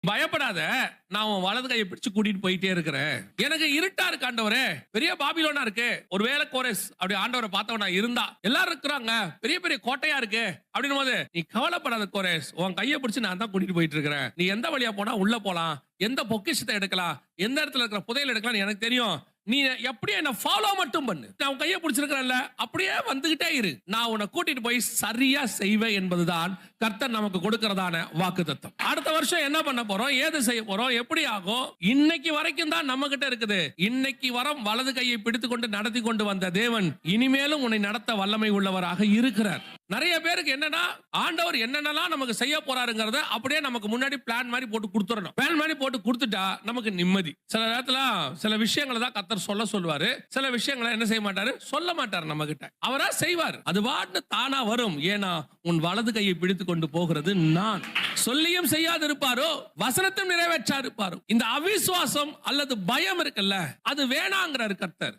பயப்படாத, நான் உன் வலது கையை பிடிச்சு கூட்டிட்டு போயிட்டே இருக்கிறேன். எனக்கு இருட்டா இருக்கு ஆண்டவரே, பெரிய பாபிலோனா இருக்கு. ஒருவேளை கோரேஸ் அப்படி ஆண்டவரை பார்த்தவனா இருந்தா, எல்லாரும் இருக்கிறாங்க, பெரிய பெரிய கோட்டையா இருக்கு அப்படின்னும் போது, நீ கவலைப்படாத கோரேஸ், உன் கையை பிடிச்சு நான் தான் கூட்டிட்டு போயிட்டு இருக்கிறேன். நீ எந்த வழியா போனா உள்ள போலாம், எந்த பொக்கிஷத்தை எடுக்கலாம், எந்த இடத்துல இருக்கிற புதையல் எடுக்கலாம் எனக்கு தெரியும். நீ எப்படியே என்ன ஃபாலோ மட்டும் பண்ணு. நான் உன் கையை பிடிச்சிருக்கிறேன்ல, அப்படியே வந்துகிட்டே இரு. நான் உன்னை கூட்டிட்டு போய் சரியா செய்வேன் என்பதுதான் கர்த்தர் நமக்கு கொடுக்கிறதான வாக்குத்தத்தம். அடுத்த வருஷம் என்ன பண்ண போறோம், ஏது செய்ய போறோம், எப்படி ஆகும், இன்னைக்கு வரைக்கும் தான் நம்ம கிட்ட இருக்குது. இன்னைக்கு வரம் வலது கையை பிடித்துக் கொண்டு நடத்தி கொண்டு வந்த தேவன் இனிமேலும் உன்னை நடத்த வல்லமை உள்ளவராக இருக்கிறார். நிறைய பேருக்கு என்னன்னா, ஆண்டவர் என்னென்னலாம் நமக்கு செய்ய போறாருங்கிறத அப்படியே நமக்கு முன்னாடி பிளான் மாதிரி போட்டு கொடுத்துறணும். பிளான் மாதிரி போட்டு கொடுத்துட்டா நமக்கு நிம்மதி. சில நேரத்துல சில விஷயங்களை தான் கர்த்தர் சொல்லுவாரு, சில விஷயங்களை என்ன செய்ய மாட்டாரு, சொல்ல மாட்டாரு நம்ம கிட்ட. அவரா செய்வார், அது பாட்டு தானா வரும். ஏன்னா உன் வலது கையை பிடித்துக் கொண்டு போகிறது நான். சொல்லியும் செய்யாது இருப்பாரோ, வசனத்தையும் நிறைவேற்றாது இருப்பாரோ. இந்த அவிசுவாசம் அல்லது பயம் இருக்குல்ல, அது வேணாங்கிறாரு கர்த்தர்.